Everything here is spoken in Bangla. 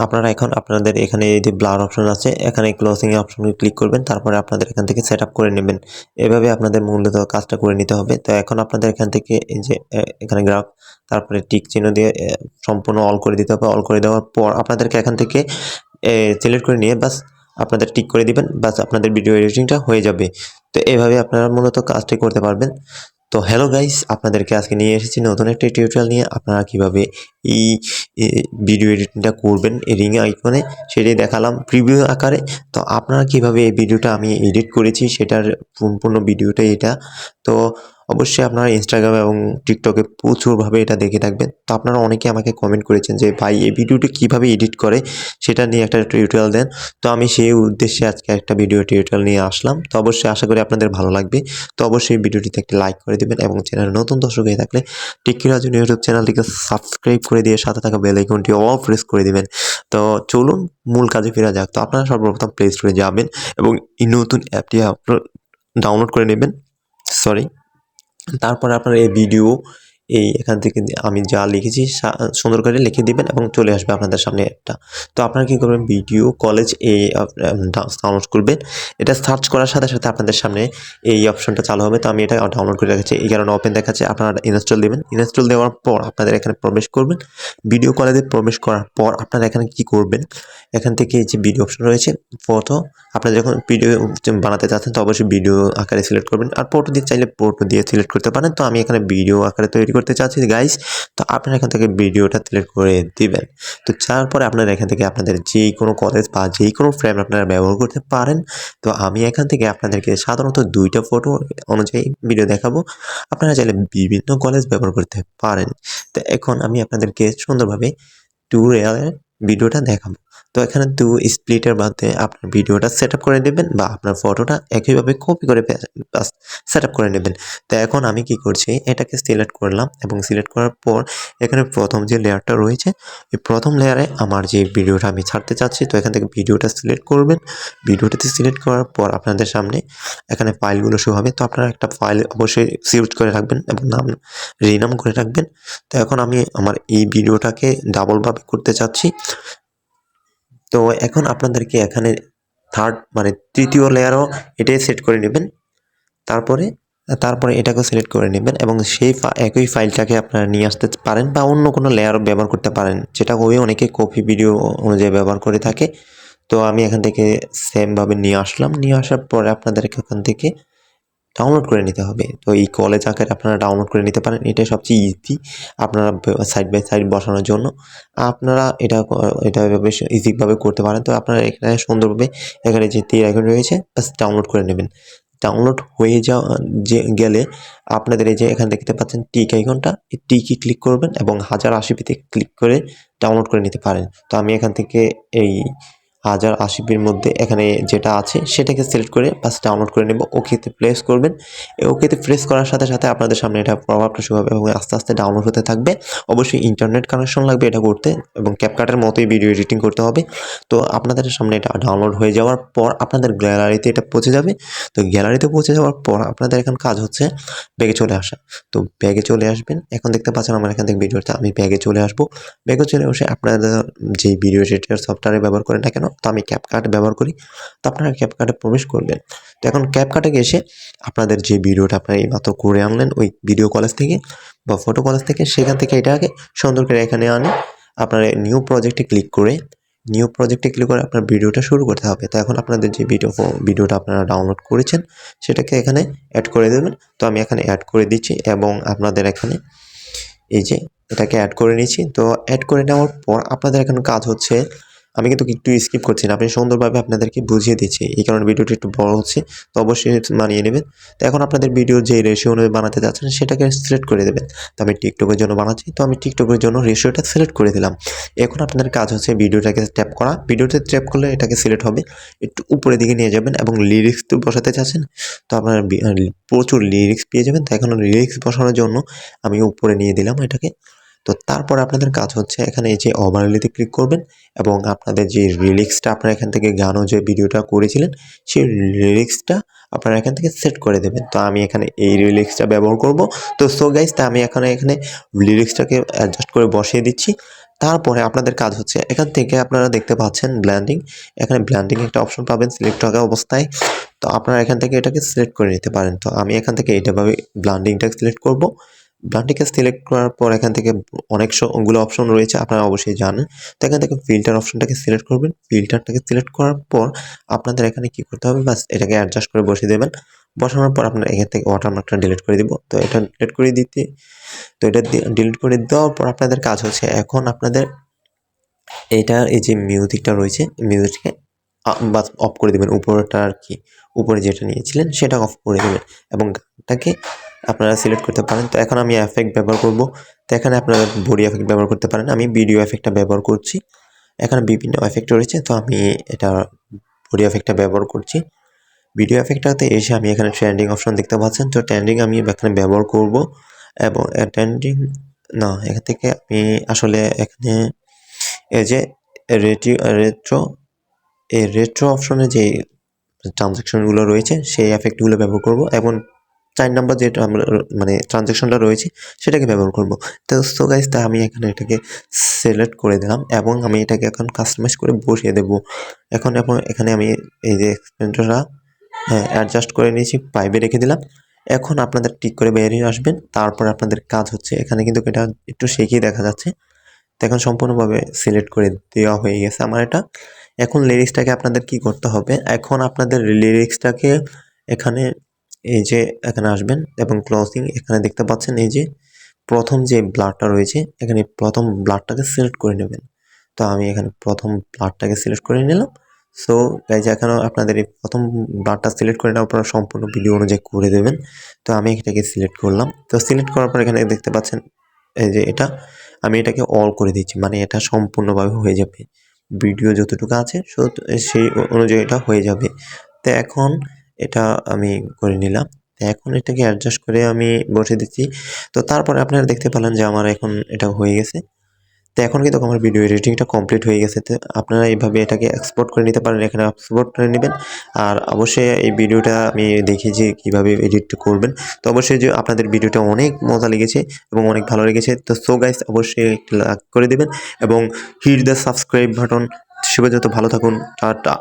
আপনারা এখন আপনাদের এখানে এই যে ব্লার অপশন আছে, এখানে ক্লোজিং এ অপশনে ক্লিক করবেন, তারপরে আপনাদের এখান থেকে সেটআপ করে নেবেন। এভাবে আপনাদের মূলত কাজটা করে নিতে হবে। তো এখন আপনাদের এখান থেকে এই যে এখানে গ্রাফ, তারপরে টিক চিহ্ন দিয়ে সম্পূর্ণ অল করে দিতে হবে। অল করে দেওয়ার পর আপনাদেরকে এখান থেকে সিলেক্ট করে নিয়ে বাস আপনাদের টিক করে দিবেন, বাস আপনাদের ভিডিও এডিটিংটা হয়ে যাবে। তো এভাবে আপনারা মূলত কাজটি করতে পারবেন। তো হ্যালো গাইস, আপনাদেরকে আজকে নিয়ে এসেছি নতুন একটা টিউটোরিয়াল নিয়ে। আপনারা কিভাবে এই ভিডিও এডিটিংটা করবেন এই রিং আইকনে, সেটাই দেখালাম প্রিভিউ আকারে। তো আপনারা কিভাবে এই ভিডিওটা আমি এডিট করেছি সেটার সম্পূর্ণ ভিডিওটা এটা। তো অবশ্যই আপনারা ইনস্টাগ্রাম এবং টিকটকে প্রচুরভাবে এটা দেখে থাকবেন। তো আপনারা অনেকে আমাকে কমেন্ট করেছেন যে ভাই এই ভিডিওটা কীভাবে এডিট করে সেটা নিয়ে একটা টিউটোরিয়াল দেন। তো আমি সেই উদ্দেশ্যে আজকে একটা ভিডিও টিউটোরিয়াল নিয়ে আসলাম। তো অবশ্যই আশা করি আপনাদের ভালো লাগবে। তো অবশ্যই ভিডিওটিতে একটা লাইক করে দেবেন এবং চ্যানেলে নতুন দর্শক হয়ে থাকলে টেক্কি রাজুন ইউটিউব চ্যানেলটিকে সাবস্ক্রাইব করে দিয়ে সাথে থাকা বেল আইকনটি অল প্রেস করে দিবেন। তো চলুন মূল কাজে ফেরা যাক। তো আপনারা সর্বপ্রথম প্লে স্টোরে যাবেন এবং এই নতুন অ্যাপটি ডাউনলোড করে নেবেন। তারপরে আপনারা এই ভিডিও এখান থেকে আমি যা লিখেছি সুন্দর করে লিখে দিবেন এবং চলে আসবে আপনাদের সামনে একটা। তো আপনারা কী করবেন, ভিডিও কলেজ ডাউনলোড করবেন। এটা সার্চ করার সাথে সাথে আপনাদের সামনে এই অপশনটা চালু হবে। তো আমি এটা ডাউনলোড করে রেখেছি, এই কারণে ওপেন দেখাচ্ছে। আপনারা ইনস্টল দেবেন। ইনস্টল দেওয়ার পর আপনাদের এখানে প্রবেশ করবেন। ভিডিও কলেজে প্রবেশ করার পর আপনারা এখানে কি করবেন, এখান থেকে যে ভিডিও অপশন রয়েছে ফটো, আপনারা যখন ভিডিও বানাতে চাচ্ছেন তো অবশ্যই ভিডিও আকারে সিলেক্ট করবেন। আর ফটো দিয়ে চাইলে ফটো দিয়ে সিলেক্ট করতে পারেন। তো আমি এখানে ভিডিও আকারে তৈরি করতে চাচ্ছি গাইস। তো আপনারা এখান থেকে ভিডিওটা সিলেক্ট করে দিবেন। তো তারপরে আপনারা এখান থেকে আপনাদের যে কোনো কলেজ বা যে কোনো ফ্রেম আপনারা ব্যবহার করতে পারেন। তো আমি এখান থেকে আপনাদেরকে সাধারণত 2টা ফটো অনুযায়ী ভিডিও দেখাবো। আপনারা চাইলে বিভিন্ন কলেজ ব্যবহার করতে পারেন। তো এখন আমি আপনাদেরকে সুন্দরভাবে টিউটোরিয়ালের ভিডিওটা দেখাবো। তো এখানে 2 স্প্লিটের মধ্যে আপনার ভিডিওটা সেটআপ করে নেবেন বা আপনার ফটোটা একইভাবে কপি করে সেটআপ করে নেবেন। তো এখন আমি কি করছি, এটাকে সিলেক্ট করলাম এবং সিলেক্ট করার পর এখানে প্রথম যে লেয়ারটা রয়েছে, এই প্রথম লেয়ারে আমার যে ভিডিওটা আমি ছাড়তে চাচ্ছি, তো এখান থেকে ভিডিওটা সিলেক্ট করবেন। ভিডিওটাতে সিলেক্ট করার পর আপনাদের সামনে এখানে ফাইলগুলো শো হবে। তো আপনারা একটা ফাইল অবশ্যই সিলেক্ট করে রাখবেন এবং নাম রিনাম করে রাখবেন। তো এখন আমি আমার এই ভিডিওটাকে ডাবলভাবে করতে চাচ্ছি। তো এখন আপনাদেরকে এখানে তৃতীয় লেয়ারও এটাই সেট করে নেবেন। তারপরে এটাকে সিলেক্ট করে নেবেন এবং সেই একই ফাইলটাকে আপনারা নিয়ে আসতে পারেন বা অন্য কোনো লেয়ার ব্যবহার করতে পারেন, যেটা খুবই অনেকে কপি ভিডিও অনুযায়ী ব্যবহার করে থাকে। তো আমি এখান থেকে সেমভাবে নিয়ে আসলাম। নিয়ে আসার পরে আপনাদেরকে এখান থেকে ডাউনলোড করে নিতে হবে। তো এই কলেজ আকারে আপনারা ডাউনলোড করে নিতে পারেন। এটা সবচেয়ে ইজি আপনারা সাইড বাই সাইড বসানোর জন্য। আপনারা এটা বেশ ইজিভাবে করতে পারেন। তো আপনারা এখানে সুন্দরভাবে এখানে যে তীর আইকন রয়েছে বাস ডাউনলোড করে নেবেন। ডাউনলোড হয়ে গেলে আপনাদের এই যে এখানে দেখতে পাচ্ছেন টিক আইকনটা, এই টিকই ক্লিক করবেন এবং 1080p ক্লিক করে ডাউনলোড করে নিতে পারেন। তো আমি এখান থেকে এই 1080pর মধ্যে এখানে যেটা আছে সেটাকে সিলেক্ট করে বাস ডাউনলোড করে নেব। ওকেতে প্রেস করবেন। এই ওকেতে প্রেস করার সাথে সাথে আপনাদের সামনে এটা প্রভাবটা শো হবে এবং আস্তে আস্তে ডাউনলোড হতে থাকবে। অবশ্যই ইন্টারনেট কানেকশন লাগবে এটা করতে এবং ক্যাপকাটের মতোই ভিডিও এডিটিং করতে হবে। তো আপনাদের সামনে এটা ডাউনলোড হয়ে যাওয়ার পর আপনাদের গ্যালারিতে এটা পৌঁছে যাবে। তো গ্যালারিতে পৌঁছে যাওয়ার পর আপনাদের এখন কাজ হচ্ছে ব্যাগে চলে আসা। তো ব্যাগে চলে আসবেন। এখন দেখতে পাচ্ছেন আমার এখান থেকে ভিডিওটা, আমি ব্যাগে চলে আসবো। ব্যাগে চলে এসে আপনাদের যেই ভিডিও এডিটর সফটওয়্যারে ব্যবহার করেন না কেন, তো আমি ক্যাপকাট ব্যবহার করি। তো আপনারা ক্যাপকাটে প্রবেশ করবেন। তো এখন ক্যাপকাটে এসে আপনাদের যে ভিডিওটা আপনারা এইমাত্র করে আনলেন ওই ভিডিও কলেজ থেকে বা ফটো কলেজ থেকে, সেখান থেকে এটাকে সুন্দর করে এখানে আনে আপনারা নিউ প্রজেক্টে ক্লিক করে আপনার ভিডিওটা শুরু করতে হবে। তো এখন আপনাদের যে ভিডিওটা আপনারা ডাউনলোড করেছেন সেটাকে এখানে অ্যাড করে দেবেন। তো আমি এখানে অ্যাড করে দিচ্ছি এবং আপনাদের এখানে এই যে এটাকে অ্যাড করে নিচ্ছি। তো অ্যাড করে নেওয়ার পর আপনাদের এখানে কাজ হচ্ছে, আমি কিন্তু একটু স্কিপ করছি না, আপনি সুন্দরভাবে আপনাদেরকে বুঝিয়ে দিচ্ছি, এই কারণে ভিডিওটি একটু বড় হচ্ছে। তো অবশ্যই মানিয়ে নেবেন। তো এখন আপনাদের ভিডিও যে রেশিও অনুযায়ী বানাতে যাচ্ছেন সেটাকে সিলেক্ট করে দেবেন। তো আমি টিকটকের জন্য বানাচ্ছি, তো আমি টিকটকের জন্য রেশিওটা সিলেক্ট করে দিলাম। এখন আপনাদের কাজ হচ্ছে ভিডিওটাকে ট্যাপ করা। ভিডিওতে ট্যাপ করলে এটাকে সিলেক্ট হবে, একটু উপরের দিকে নিয়ে যাবেন এবং লিরিক্স তো বসাতে চাচ্ছেন। তো আপনারা প্রচুর লিরিক্স পেয়ে যাবেন। তো এখন লিরিক্স বসানোর জন্য আমি উপরে নিয়ে দিলাম এটাকে। তো তারপর আপনাদের কাজ হচ্ছে এখানে এই যে ওভারলেতে ক্লিক করবেন এবং আপনাদের যে লিরিক্সটা আপনারা এখান থেকে গানও যে ভিডিওটা করেছিলেন সেই লিরিক্সটা আপনারা এখান থেকে সেট করে দেবেন। তো আমি এখানে এই লিরিক্সটা ব্যবহার করব। তো সো গাইস, তা আমি এখানে লিরিক্সটাকে অ্যাডজাস্ট করে বসিয়ে দিচ্ছি। তারপরে আপনাদের কাজ হচ্ছে এখান থেকে আপনারা দেখতে পাচ্ছেন ব্লেন্ডিং, এখানে ব্লেন্ডিং একটা অপশন পাবেন সিলেক্ট থাকা অবস্থায়। তো আপনারা এখান থেকে এটাকে সিলেক্ট করে নিতে পারেন। তো আমি এখান থেকে এইটাভাবে ব্লেন্ডিংটা সিলেক্ট করব। ব্লেন্ডিংকে সিলেক্ট করার পর এখান থেকে অনেকগুলো অপশন রয়েছে, আপনারা অবশ্যই জানেন। তো এখান থেকে ফিল্টার অপশনটাকে সিলেক্ট করবেন। ফিল্টারটাকে সিলেক্ট করার পর আপনাদের এখানে কি করতে হবে, বাস এটাকে অ্যাডজাস্ট করে বসিয়ে দেবেন। বসানোর পর আপনারা এখান থেকে ওয়াটারমার্কটা ডিলিট করে দিব। তো এটা ডিলিট করে দিতে, তো এটা ডিলিট করে দেওয়ার পর আপনাদের কাজ হচ্ছে এখন আপনাদের এইটার এই যে মিউজিকটা রয়েছে, মিউজিককে বাস অফ করে দেবেন। উপরটা আর কি, উপরে যেটা নিয়েছিলেন সেটা অফ করে দেবেন এবং গানটাকে আপনারা সিলেক্ট করতে পারেন। তো এখন আমি এফেক্ট ব্যবহার করব। তো এখানে আপনারা বডি এফেক্ট ব্যবহার করতে পারেন, আমি ভিডিও এফেক্টটা ব্যবহার করছি। এখানে বিভিন্ন এফেক্ট রয়েছে, তো আমি এটা বডি এফেক্টটা ব্যবহার করছি। ভিডিও এফেক্টটাতে এসে আমি এখানে ট্রেন্ডিং অপশন দেখতে পাচ্ছেন। তো ট্রেন্ডিং আমি এখানে ব্যবহার করব এবং ট্রেন্ডিং না, এখান থেকে আমি আসলে এখানে এই যে রেট্রো অপশনে যে ট্রানজ্যাকশনগুলো রয়েছে সেই এফেক্টগুলো ব্যবহার করব এবং 4 নাম্বার যেটা আমরা মানে ট্রানজ্যাকশনটা রয়েছে সেটাকে ব্যবহার করব। তো সো গাইস, তা আমি এখানে এটাকে সিলেক্ট করে দিলাম এবং আমি এটাকে এখন কাস্টমাইজ করে বসিয়ে দেব। এখন এখানে আমি এই যে এক্সপেন্ডটা অ্যাডজাস্ট করে নিয়েছি, 5 এ রেখে দিলাম। এখন আপনাদের টিক করে বেরিয়ে আসবেন। তারপর আপনাদের কাজ হচ্ছে এখানে কিন্তু এটা একটু শেকিয়ে দেখা যাচ্ছে। তো এখন সম্পূর্ণভাবে সিলেক্ট করে দেওয়া হয়ে গেছে আমার এটা। এখন লিরিক্সটাকে আপনাদের কি করতে হবে, এখন আপনাদের লিরিক্সটাকে এখানে এই যে এখানে আসবেন এবং ক্লোজিং এখানে দেখতে পাচ্ছেন এই যে প্রথম যে ব্লাডটা রয়েছে এখানে প্রথম ব্লাডটাকে সিলেক্ট করে নেবেন। তো আমি এখানে প্রথম ব্লাডটাকে সিলেক্ট করে নিলাম। সো গাইজ, এখানে আপনাদের এই প্রথম ব্লাডটা সিলেক্ট করে নেওয়ার পর সম্পূর্ণ ভিডিও অনুযায়ী করে দেবেন। তো আমি এটাকে সিলেক্ট করলাম। তো সিলেক্ট করার পর এখানে দেখতে পাচ্ছেন এই যে এটা আমি এটাকে অল করে দিচ্ছি, মানে এটা সম্পূর্ণভাবে হয়ে যাবে। ভিডিও যতটুকু আছে সেই অনুযায়ী এটা হয়ে যাবে। তো এখন এটা আমি করে নিলাম। তো এখন এটাকে অ্যাডজাস্ট করে আমি বসে দিচ্ছি। তো তারপরে আপনারা দেখতে পেলেন যে আমার এখন এটা হয়ে গেছে। তো এখন কিন্তু আমার ভিডিও এডিটিংটা কমপ্লিট হয়ে গেছে। তো আপনারা এইভাবে এটাকে এক্সপোর্ট করে নিতে পারেন, এখানে এক্সপোর্ট করে নেবেন। আর অবশ্যই এই ভিডিওটা আমি দেখি যে কীভাবে এডিট করবেন। তো অবশ্যই যে আপনাদের ভিডিওটা অনেক মজা লেগেছে এবং অনেক ভালো লেগেছে। তো সো গাইস, অবশ্যই একটা লাইক করে দেবেন এবং হিট দ্য সাবস্ক্রাইব বাটন। সবাই যত ভালো থাকুন, টাটা।